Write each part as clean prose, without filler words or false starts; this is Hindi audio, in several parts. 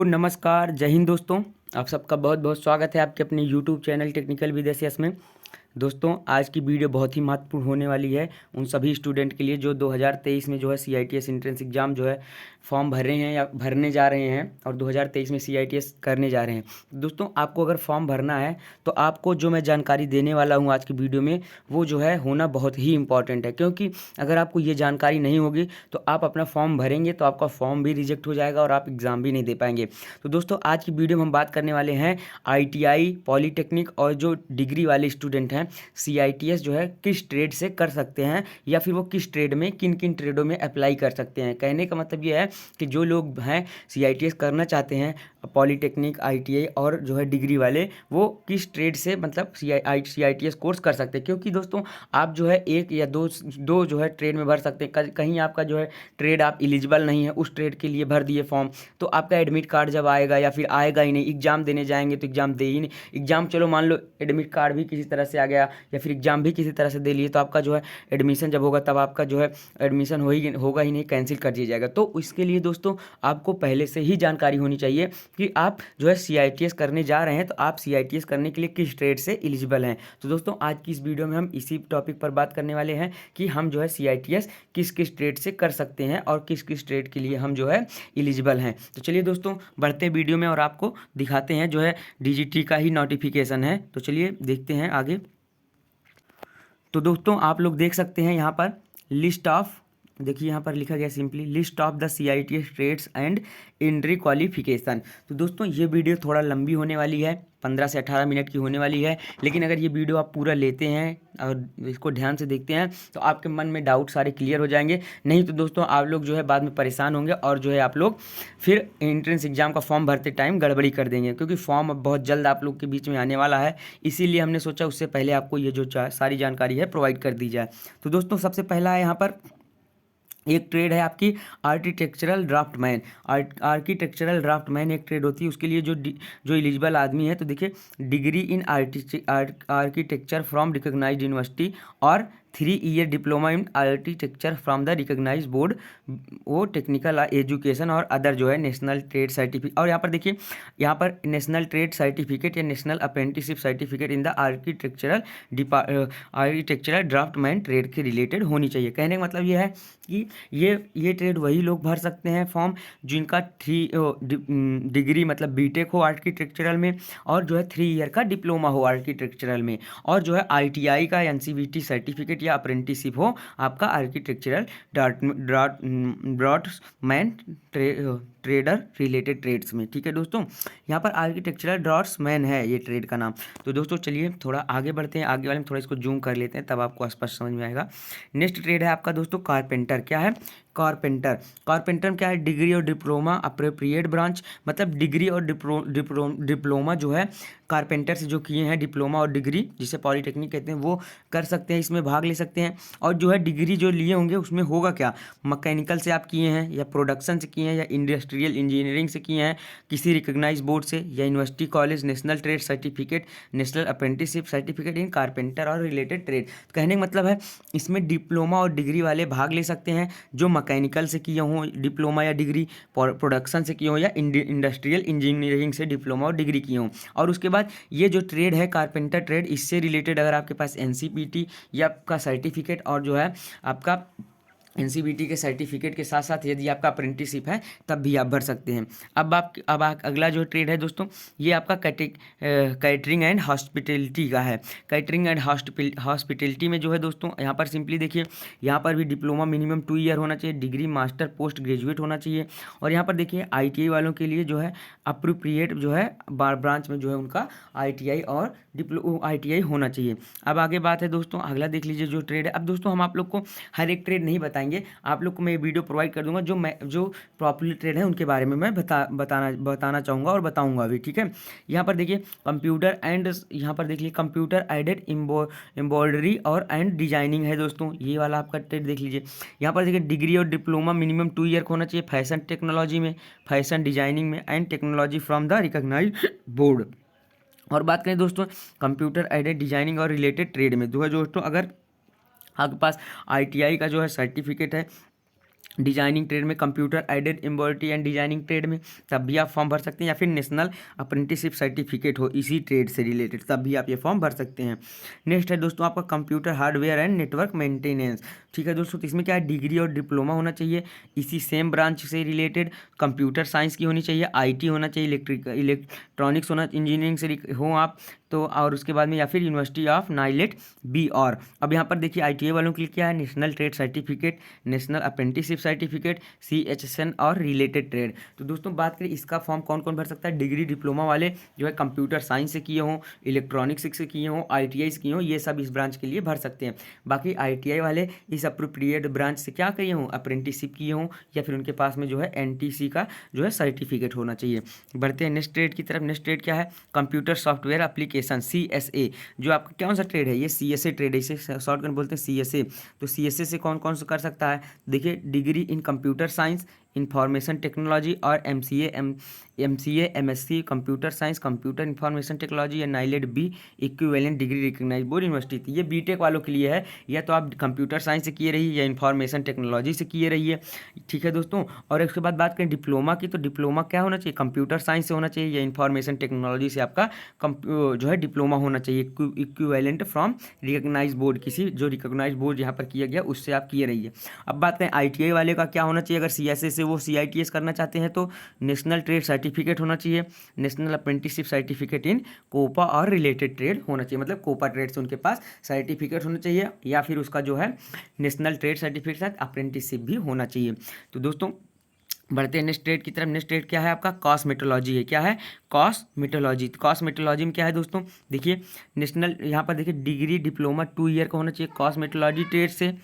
तो नमस्कार, जय हिंद दोस्तों। आप सबका बहुत बहुत स्वागत है आपके अपने यूट्यूब चैनल टेक्निकल विदेशियस में। दोस्तों, आज की वीडियो बहुत ही महत्वपूर्ण होने वाली है उन सभी स्टूडेंट के लिए जो 2023 में जो है सीआईटीएस एंट्रेंस एग्ज़ाम जो है फॉर्म भर रहे हैं या भरने जा रहे हैं और 2023 में सीआईटीएस करने जा रहे हैं। दोस्तों, आपको अगर फॉर्म भरना है तो आपको जो मैं जानकारी देने वाला हूँ आज की वीडियो में वो जो है होना बहुत ही इंपॉर्टेंट है, क्योंकि अगर आपको ये जानकारी नहीं होगी तो आप अपना फॉर्म भरेंगे तो आपका फॉर्म भी रिजेक्ट हो जाएगा और आप एग्ज़ाम भी नहीं दे पाएंगे। तो दोस्तों, आज की वीडियो में हम बात करने वाले हैं आईटीआई, पॉलीटेक्निक और जो डिग्री वाले स्टूडेंट हैं सीआईटीएस जो है किस ट्रेड से कर सकते हैं या फिर वो किस ट्रेड में किन किन ट्रेडों में अप्लाई कर सकते हैं। कहने का मतलब ये है कि जो लोग हैं सीआईटीएस करना चाहते हैं, पॉलीटेक्निक, आईटीआई और जो है डिग्री वाले, वो किस ट्रेड से मतलब सीआईटीएस कोर्स कर सकते हैं। क्योंकि दोस्तों, आप जो है एक या दो दो जो है ट्रेड में भर सकते हैं। कहीं आपका जो है ट्रेड आप एलिजिबल नहीं है, उस ट्रेड के लिए भर दिए फॉर्म, तो आपका एडमिट कार्ड जब आएगा या फिर आएगा ही नहीं, एग्जाम देने जाएंगे तो एग्जाम दे ही नहीं। एग्जाम चलो मान लो एडमिट कार्ड भी किसी तरह से आ गया या फिर एग्जाम भी किसी तरह से दे लिए, तो आपका जो है एडमिशन जब होगा तब आपका जो है एडमिशन होगा ही नहीं, कैंसिल कर दिया जाएगा। तो इसके लिए दोस्तों आपको पहले से ही जानकारी होनी चाहिए कि आप जो है सीआईटीएस करने जा रहे हैं तो आप सीआईटीएस करने के लिए किस ट्रेड से एलिजिबल हैं। तो दोस्तों, आज की इस वीडियो में हम इसी टॉपिक पर बात करने वाले हैं कि हम जो है सीआईटीएस किस किस ट्रेड से कर सकते हैं और किस किस ट्रेड के लिए हम जो है एलिजिबल हैं। तो चलिए दोस्तों, बढ़ते वीडियो में और आपको दिखाते हैं जो है डीजीटी का ही नोटिफिकेशन है। तो चलिए देखते हैं आगे। तो दोस्तों, आप लोग देख सकते हैं यहाँ पर लिस्ट ऑफ, देखिए यहाँ पर लिखा गया simply list of the CITS trades and entry qualification. तो दोस्तों, ये वीडियो थोड़ा लंबी होने वाली है, 15 से 18 मिनट की होने वाली है, लेकिन अगर ये वीडियो आप पूरा लेते हैं और इसको ध्यान से देखते हैं तो आपके मन में डाउट सारे क्लियर हो जाएंगे। नहीं तो दोस्तों, आप लोग जो है बाद में परेशान होंगे और जो है आप लोग फिर एंट्रेंस एग्जाम का फॉर्म भरते टाइम गड़बड़ी कर देंगे, क्योंकि फॉर्म अब बहुत जल्द आप लोग के बीच में आने वाला है। इसीलिए हमने सोचा उससे पहले आपको ये जो सारी जानकारी है प्रोवाइड कर दी जाए। तो दोस्तों, सबसे पहला है यहाँ पर एक ट्रेड है आपकी आर्किटेक्चरल ड्राफ्टमैन। आर्किटेक्चरल ड्राफ्टमैन एक ट्रेड होती है, उसके लिए जो एलिजिबल आदमी है, तो देखिए degree in architecture from recognised university और 3 year diploma in architecture from the recognised board, वो टेक्निकल एजुकेशन और अदर जो है नेशनल ट्रेड सर्टिफिकेट। और यहाँ पर देखिए, यहाँ पर नेशनल ट्रेड सर्टिफिकेट या national apprenticeship certificate in the architectural draftsman trade के रिलेटेड होनी चाहिए। कहने का मतलब ये है कि ये ट्रेड वही लोग भर सकते हैं फॉर्म जिनका डिग्री मतलब बीटेक हो आर्किटेक्चरल में और जो है 3 ईयर का डिप्लोमा हो आर्किटेक्चरल में, और जो है आईटीआई का एनसीवीटी सर्टिफिकेट या अप्रेंटिसशिप हो आपका architectural draftsman trader related trades में। ठीक है दोस्तों, यहाँ पर आर्किटेक्चरल ड्राफ्ट्समैन है ये ट्रेड का नाम। तो दोस्तों चलिए थोड़ा आगे बढ़ते हैं, आगे वाले में थोड़ा इसको जूम कर लेते हैं तब आपको स्पष्ट समझ में आएगा। नेक्स्ट ट्रेड है आपका दोस्तों कारपेंटर। क्या है? कारपेंटर। कारपेंटर में क्या है? डिग्री और डिप्लोमा अप्रोप्रिएट ब्रांच, मतलब डिग्री और डिप्लोमा जो है कारपेंटर से जो किए हैं, डिप्लोमा और डिग्री जिसे पॉलीटेक्निक कहते हैं, वो कर सकते हैं, इसमें भाग ले सकते हैं। और जो है डिग्री जो लिए होंगे उसमें होगा क्या, मैकेनिकल से आप किए हैं या प्रोडक्शन से किए हैं या इंडस्ट्रियल इंजीनियरिंग से किए हैं, किसी रिकॉग्नाइज बोर्ड से या university college, national trade certificate, national apprenticeship certificate इन कारपेंटर और रिलेटेड ट्रेड। कहने का मतलब है इसमें डिप्लोमा और डिग्री वाले भाग ले सकते हैं जो मैकेनिकल से किए हों डिप्लोमा या डिग्री, प्रोडक्शन से किए हों या इंडस्ट्रियल इंजीनियरिंग से डिप्लोमा और डिग्री किए हों। और उसके बाद ये जो ट्रेड है कारपेंटर ट्रेड, इससे रिलेटेड अगर आपके पास एनसीपीटी या आपका सर्टिफिकेट और जो है आपका एनसीबीटी के सर्टिफिकेट के साथ साथ यदि आपका अप्रेंटिसशिप है तब भी आप भर सकते हैं। अगला जो ट्रेड है दोस्तों, ये आपका कैटरिंग एंड हॉस्पिटलिटी का है। कैटरिंग एंड हॉस्पिटलिटी में जो है दोस्तों, यहाँ पर सिंपली देखिए, यहाँ पर भी डिप्लोमा मिनिमम 2 ईयर होना चाहिए, डिग्री मास्टर पोस्ट ग्रेजुएट होना चाहिए। और यहाँ पर देखिए आईटीआई वालों के लिए जो है अप्रोप्रिएट जो है ब्रांच में जो है उनका आईटीआई और आईटीआई होना चाहिए। अब आगे बात है दोस्तों, अगला देख लीजिए जो ट्रेड है। अब दोस्तों, हम आप लोग को हर एक ट्रेड नहीं बताएंगे, आप लोग को मैं वीडियो प्रोवाइड कर दूंगा जो प्रॉपर्ली ट्रेड है उनके बारे में मैं बताना चाहूँगा और बताऊंगा भी। ठीक है, यहाँ पर देखिए कंप्यूटर एंड, यहाँ पर देखिए कंप्यूटर एडेड एम्ब्रॉयडरी और एंड डिजाइनिंग है दोस्तों, ये वाला आपका ट्रेड देख लीजिए। यहाँ पर देखिए डिग्री और डिप्लोमा मिनिमम 2 ईयर का होना चाहिए फैशन टेक्नोलॉजी में, फैशन डिजाइनिंग में and technology from the recognised board. और बात करें दोस्तों कंप्यूटर एडेड डिजाइनिंग और रिलेटेड ट्रेड में, जो है दोस्तों अगर आपके पास आईटीआई का जो है सर्टिफिकेट है डिजाइनिंग ट्रेड में computer aided embroidery and designing trade में तब भी आप फॉर्म भर सकते हैं, या फिर नेशनल अप्रेंटिसशिप सर्टिफिकेट हो इसी ट्रेड से रिलेटेड तब भी आप ये फॉर्म भर सकते हैं। नेक्स्ट है दोस्तों आपका computer hardware and network maintenance. ठीक है दोस्तों, तो इसमें क्या है, डिग्री और डिप्लोमा होना चाहिए इसी सेम ब्रांच से रिलेटेड, कंप्यूटर साइंस की होनी चाहिए, IT होना चाहिए, इलेक्ट्रॉनिक्स होना, इंजीनियरिंग से हो आप तो, और उसके बाद में या फिर यूनिवर्सिटी ऑफ नाइलेट बी। और अब यहाँ पर देखिए ITI वालों के लिए क्या है, national trade certificate, national apprenticeship certificate, CHSN और रिलेटेड ट्रेड। तो दोस्तों बात करें इसका फॉर्म कौन कौन भर सकता है, डिग्री डिप्लोमा वाले जो है कंप्यूटर साइंस से किए हों, इलेक्ट्रॉनिक्स से किए हों, ITI से किए हों, ये सब इस ब्रांच के लिए भर सकते हैं। बाकी ITI वाले इस अप्रोप्रिएट ब्रांच से क्या किए हों, अप्रेंटिसशिप किए हों, या फिर उनके पास में जो है NTC का जो है सर्टिफिकेट होना चाहिए। बढ़ते हैं नेक्स्ट ट्रेड की तरफ। नेक्स्ट ट्रेड क्या है, कंप्यूटर सॉफ्टवेयर एप्लीकेशन, CSA। जो आपका कौन सा ट्रेड है, ये CSA ट्रेड है, इसे शॉर्टकट बोलते हैं CSA। तो CSA से कौन कौन सा कर सकता है, देखिए degree in computer science, information technology और MCA MSc computer science, computer information technology या NIELIT B equivalent degree recognize board university. ये बीटेक वालों के लिए है, या तो आप कंप्यूटर साइंस से किए रहिए या इंफॉर्मेशन टेक्नोलॉजी से किए रहिए। ठीक है दोस्तों, और इसके बाद बात करें डिप्लोमा की, तो डिप्लोमा क्या होना चाहिए, कंप्यूटर साइंस से होना चाहिए या इंफॉर्मेशन टेक्नोलॉजी से आपका जो है डिप्लोमा होना चाहिए, इक्विवेलेंट फ्रॉम रिकग्नाइज बोर्ड, किसी जो रिकग्नाइज बोर्ड यहाँ पर किया गया उससे आप किए रहिए। अब बात करें ITI वाले का क्या होना चाहिए, अगर CSA से वो CITS करना चाहते हैं तो नेशनल ट्रेड सर्टिफिकेट होना चाहिए, national apprenticeship certificate in COPA और रिलेटेड ट्रेड होना चाहिए, मतलब कोपा ट्रेड से उनके पास सर्टिफिकेट होना चाहिए, या फिर उसका जो है नेशनल ट्रेड सर्टिफिकेट साथ अप्रेंटिसशिप भी होना चाहिए। तो दोस्तों बढ़ते हैं नेक्स्ट ट्रेड की तरफ। नेक्स्ट ट्रेड क्या है आपका, कॉस्मेटोलॉजी है। क्या है, कॉस्मेटोलॉजी। कॉस्मेटोलॉजी में क्या है दोस्तों, देखिए नेशनल यहाँ पर देखिए डिग्री डिप्लोमा 2 ईयर का होना चाहिए कॉस्मेटोलॉजी ट्रेड से,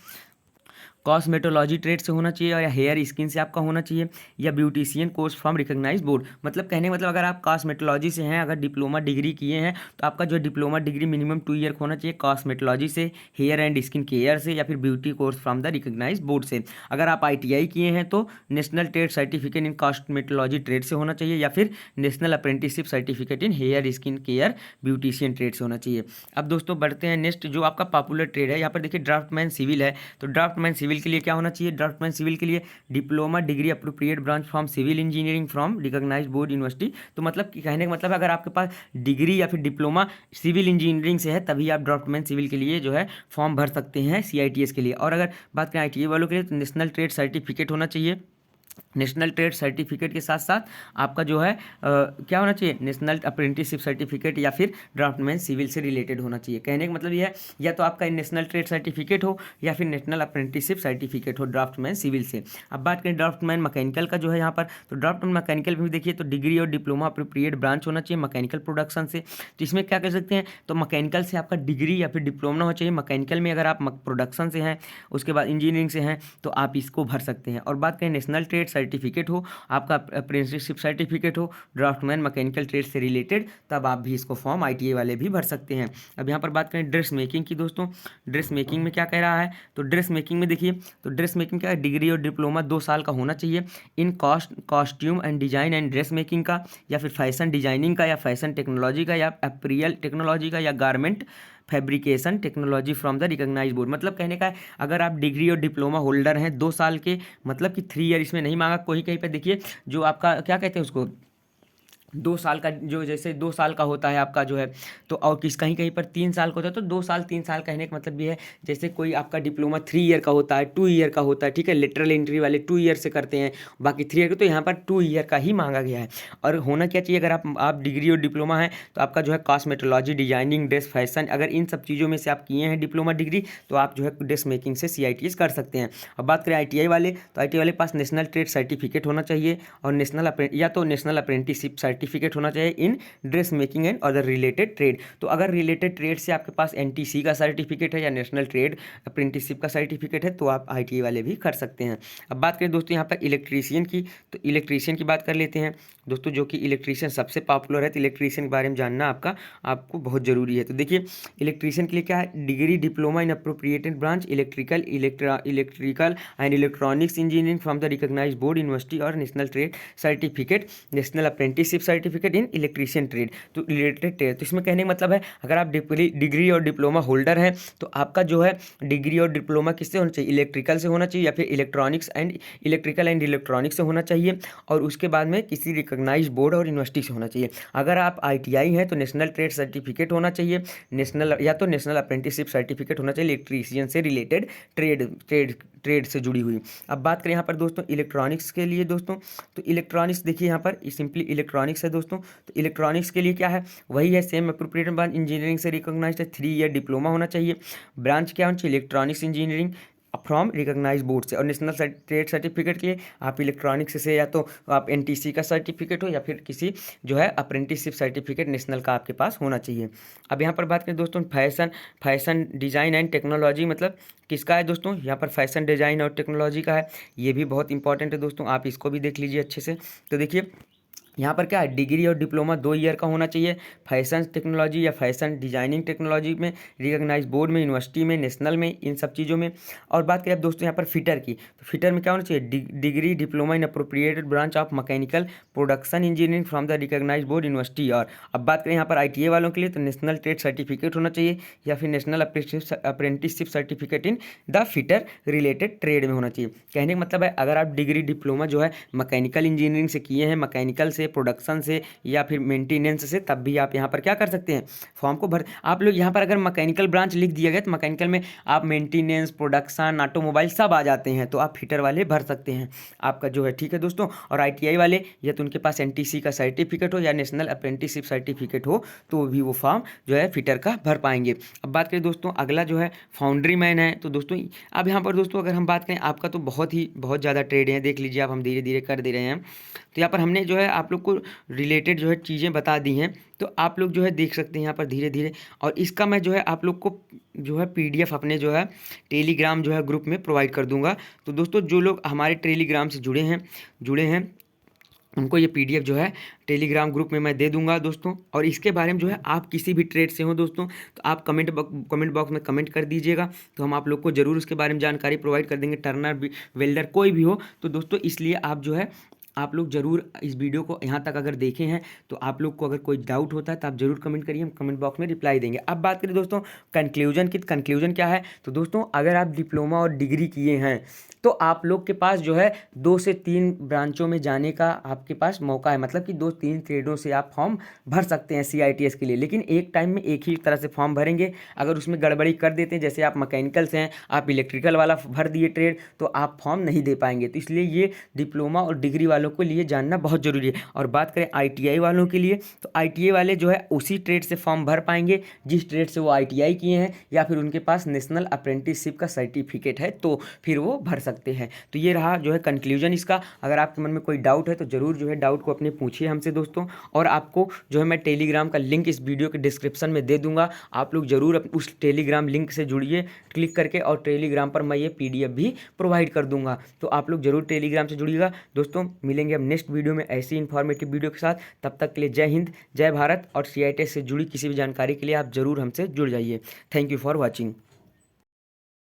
कॉस्मेटोलॉजी ट्रेड से होना चाहिए, या हेयर स्किन से आपका होना चाहिए, या beautician course from recognise board. मतलब कहने का मतलब अगर आप कॉस्मेटोलॉजी से हैं, अगर डिप्लोमा डिग्री किए हैं तो आपका जो डिप्लोमा डिग्री मिनिमम 2 ईयर का होना चाहिए कॉस्मेटोलॉजी से, हेयर एंड स्किन केयर से, या फिर beauty course from the recognise board से। अगर आप ITI किए हैं तो national trade certificate in cosmetology trade से होना चाहिए, या फिर national apprenticeship certificate in hair skin care beautician trade से होना चाहिए। अब दोस्तों बढ़ते हैं नेक्स्ट जो आपका पॉपुलर ट्रेड है, यहाँ पर देखिए ड्राफ्टमैन सिविल है। तो ड्राफ्टमैन सिविल के लिए क्या होना चाहिए, ड्राफ्टमैन सिविल के लिए diploma degree appropriate branch from civil engineering from recognise board university. तो मतलब कि कहने का मतलब अगर आपके पास डिग्री या फिर डिप्लोमा सिविल इंजीनियरिंग से है तभी आप ड्राफ्टमैन सिविल के लिए जो है फॉर्म भर सकते हैं CITS के लिए। और अगर बात करें ITI वालों के लिए तो नेशनल ट्रेड सर्टिफिकेट होना चाहिए, नेशनल ट्रेड सर्टिफिकेट के साथ साथ आपका जो है क्या होना चाहिए, नेशनल अप्रेंटिसशिप सर्टिफिकेट या फिर ड्राफ्टमैन सिविल से रिलेटेड होना चाहिए। कहने का मतलब ये है या तो आपका नेशनल ट्रेड सर्टिफिकेट हो या फिर नेशनल अप्रेंटिसशिप सर्टिफिकेट हो ड्राफ्टमैन सिविल से। अब बात करें ड्राफ्टमैन मैकेनिकल का जो है यहाँ पर, तो ड्राफ्टमैन मैकेनिकल में भी देखिए तो डिग्री और डिप्लोमा अप्रोप्रिएट ब्रांच होना चाहिए मैकेनिकल प्रोडक्शन से। तो इसमें क्या कर सकते हैं, तो मैकेनिकल से आपका डिग्री या फिर डिप्लोमा होना चाहिए मैकेनिकल में, अगर आप प्रोडक्शन से हैं उसके बाद इंजीनियरिंग से हैं तो आप इसको भर सकते हैं। और बात करें नेशनल ट्रेड सर्टिफिकेट हो, आपका अप्रेंटिसशिप सर्टिफिकेट हो ड्राफ्टमैन मैकेनिकल ट्रेड से रिलेटेड, तब आप भी इसको फॉर्म ITI वाले भी भर सकते हैं। अब यहाँ पर बात करें ड्रेस मेकिंग की दोस्तों, ड्रेस मेकिंग में क्या कह रहा है, तो ड्रेस मेकिंग में देखिए तो ड्रेस मेकिंग क्या है, डिग्री और डिप्लोमा 2 साल का होना चाहिए in costume and design and dress making का, या फिर फैशन डिजाइनिंग का, या फैशन टेक्नोलॉजी का, या अपरियल टेक्नोलॉजी का, या garment fabrication technology from the recognise board. मतलब कहने का है अगर आप डिग्री और डिप्लोमा होल्डर हैं 2 साल के, मतलब कि 3 ईयर इसमें नहीं मांगा, कोई कहीं पे देखिए जो आपका क्या कहते हैं उसको 2 साल का, जो जैसे 2 साल का होता है आपका जो है, तो और कहीं कहीं पर 3 साल का होता है, तो 2 साल 3 साल कहने का मतलब ये है जैसे कोई आपका डिप्लोमा 3 ईयर का होता है, 2 ईयर का होता है, ठीक है, लेटरल एंट्री वाले 2 ईयर से करते हैं, बाकी 3 ईयर का, तो यहाँ पर 2 ईयर का ही मांगा गया है। और होना क्या चाहिए, अगर आप डिग्री और डिप्लोमा है तो आपका जो है कॉस्मेटोलॉजी, डिजाइनिंग, ड्रेस फैशन, अगर इन सब चीज़ों में से आप किए हैं डिप्लोमा डिग्री तो आप जो है ड्रेस मेकिंग से CITS कर सकते हैं। अब बात करें ITI वाले, तो ITI वाले के पास नेशनल ट्रेड सर्टिफिकेट होना चाहिए और या तो नेशनल अप्रेंटिसशिप सर्टिफिकेट होना चाहिए in dress making and other related trade. तो अगर रिलेटेड ट्रेड से आपके पास NTC का सर्टिफिकेट है या नेशनल ट्रेड अप्रेंटिसशिप का सर्टिफिकेट है तो आप ITI वाले भी कर सकते हैं। अब बात करें दोस्तों यहाँ पर इलेक्ट्रीशियन की, तो इलेक्ट्रीशियन की बात कर लेते हैं दोस्तों, जो कि इलेक्ट्रीशियन सबसे पॉपुलर है, तो इलेक्ट्रीशियन के बारे में जानना आपको बहुत ज़रूरी है। तो देखिए इलेक्ट्रीशियन के लिए क्या है, degree diploma in appropriated branch electrical and electronics engineering from the recognise board university और national trade certificate, national apprenticeship certificate in electrician trade, तो रिलेटेड ट्रेड। तो इसमें कहने का मतलब है अगर आप डिग्री और डिप्लोमा होल्डर हैं तो आपका जो है डिग्री और डिप्लोमा किससे होना चाहिए, इलेक्ट्रिकल से होना चाहिए या फिर इलेक्ट्रिकल एंड इलेक्ट्रॉनिक्स से होना चाहिए, और उसके बाद में किसी रिकॉग्नाइज बोर्ड और यूनिवर्सिटी से होना चाहिए। अगर आप ITI हैं तो नेशनल ट्रेड सर्टिफिकेट होना चाहिए, नेशनल अप्रेंटिसशिप सर्टिफिकेट होना चाहिए इलेक्ट्रीशियन से रिलेटेड, ट्रेड से जुड़ी हुई। अब बात करें यहाँ पर दोस्तों इलेक्ट्रॉनिक्स के लिए दोस्तों, तो इलेक्ट्रॉनिक्स देखिए यहाँ पर सिंपली इलेक्ट्रॉनिक्स है दोस्तों। तो इलेक्ट्रॉनिक्स के लिए क्या है, वही है सेम अप्रोप्रिएट ब्रांच इंजीनियरिंग से रिकॉग्नाइज्ड है, 3 ईयर डिप्लोमा होना चाहिए। ब्रांच क्या होनी चाहिए, electronics engineering from recognise board से। और नेशनल ट्रेड सर्टिफिकेट के लिए आप इलेक्ट्रॉनिक्स से या तो आप NTC का सर्टिफिकेट हो या फिर किसी जो है अप्रेंटिसशिप सर्टिफिकेट नेशनल का आपके पास होना चाहिए। अब यहाँ पर बात करें दोस्तों फैशन डिज़ाइन एंड टेक्नोलॉजी, मतलब किसका है दोस्तों, यहाँ पर फैशन डिज़ाइन और टेक्नोलॉजी का है। ये भी बहुत इंपॉर्टेंट है दोस्तों, आप इसको भी देख लीजिए अच्छे से। तो देखिए यहाँ पर क्या है, डिग्री और डिप्लोमा 2 ईयर का होना चाहिए फैशन टेक्नोलॉजी या फैशन डिजाइनिंग टेक्नोलॉजी में, रिकॉग्नाइज बोर्ड में, यूनिवर्सिटी में, नेशनल में, इन सब चीज़ों में। और बात करें अब दोस्तों यहाँ पर फिटर की, तो फिटर में क्या होना चाहिए, degree diploma in appropriated branch of mechanical production engineering from the recognise board university. और अब बात करें यहाँ पर ITA वालों के लिए तो नेशनल ट्रेड सर्टिफिकेट होना चाहिए या फिर national apprenticeship certificate in the fitter related trade में होना चाहिए। कहने का मतलब है अगर आप डिग्री डिप्लोमा जो है मैकेनिकल इंजीनियरिंग से किए हैं, मैकेनिकल से, प्रोडक्शन से या फिर मेंटेनेंस से, तब भी आप यहाँ पर क्या कर सकते हैं, फॉर्म को भर। आप लोग यहाँ पर अगर मैकेनिकल ब्रांच लिख दिया गया तो मैकेनिकल में आप मेंटेनेंस, प्रोडक्शन, ऑटोमोबाइल सब आ जाते हैं, तो आप फिटर वाले भर सकते हैं आपका जो है, ठीक है दोस्तों। और ITI वाले या तो उनके पास NTC का सर्टिफिकेट हो या नेशनल अप्रेंटिसशिप सर्टिफिकेट हो तो भी वो फॉर्म जो है फिटर का भर पाएंगे। अब बात करें दोस्तों अगला जो है फाउंड्री मैन है। तो दोस्तों अब यहाँ पर दोस्तों अगर हम बात करें, आपका तो बहुत ज़्यादा ट्रेड है, देख लीजिए आप, हम धीरे धीरे कर दे रहे हैं। तो यहाँ पर हमने जो है आप लोग को रिलेटेड जो है चीज़ें बता दी हैं, तो आप लोग जो है देख सकते हैं यहाँ पर धीरे धीरे। और इसका मैं जो है आप लोग को जो है PDF अपने जो है टेलीग्राम जो है ग्रुप में प्रोवाइड कर दूंगा। तो दोस्तों जो लोग हमारे टेलीग्राम से जुड़े हैं उनको ये PDF जो है टेलीग्राम ग्रुप में मैं दे दूंगा दोस्तों। और इसके बारे में जो है आप किसी भी ट्रेड से हो दोस्तों तो आप कमेंट बॉक्स में कमेंट कर दीजिएगा, तो हम आप लोग को ज़रूर उसके बारे में जानकारी प्रोवाइड कर देंगे। टर्नर, वेल्डर, कोई भी हो तो दोस्तों, इसलिए आप लोग ज़रूर इस वीडियो को यहाँ तक अगर देखे हैं तो आप लोग को अगर कोई डाउट होता है तो आप ज़रूर कमेंट करिए, हम कमेंट बॉक्स में रिप्लाई देंगे। अब बात करें दोस्तों कंक्लूजन क्या है, तो दोस्तों अगर आप डिप्लोमा और डिग्री किए हैं तो आप लोग के पास जो है 2 से 3 ब्रांचों में जाने का आपके पास मौका है, मतलब कि 2-3 ट्रेडों से आप फॉर्म भर सकते हैं CITS के लिए, लेकिन एक टाइम में एक ही तरह से फॉर्म भरेंगे। अगर उसमें गड़बड़ी कर देते हैं, जैसे आप मैकेनिकल से हैं, आप इलेक्ट्रिकल वाला भर दिए ट्रेड, तो आप फॉर्म नहीं दे पाएंगे। तो इसलिए ये डिप्लोमा और डिग्री वालों के लिए जानना बहुत ज़रूरी है। और बात करें ITI वालों के लिए, तो ITI वाले जो है उसी ट्रेड से फॉर्म भर पाएंगे जिस ट्रेड से वो ITI किए हैं, या फिर उनके पास नेशनल अप्रेंटिसशिप का सर्टिफिकेट है तो फिर वो भर सकते हैं। तो ये रहा जो है कंक्लूजन इसका। अगर आपके मन में कोई डाउट है तो ज़रूर जो है डाउट को अपने पूछिए हमसे दोस्तों। और आपको जो है मैं टेलीग्राम का लिंक इस वीडियो के डिस्क्रिप्शन में दे दूंगा, आप लोग ज़रूर उस टेलीग्राम लिंक से जुड़िए क्लिक करके, और टेलीग्राम पर मैं ये PDF भी प्रोवाइड कर दूंगा, तो आप लोग ज़रूर टेलीग्राम से जुड़िएगा दोस्तों। मिलेंगे अब नेक्स्ट वीडियो में ऐसी इन्फॉर्मेटिव वीडियो के साथ, तब तक के लिए जय हिंद, जय भारत। और CITS से जुड़ी किसी भी जानकारी के लिए आप ज़रूर हमसे जुड़ जाइए। Thank you for watching.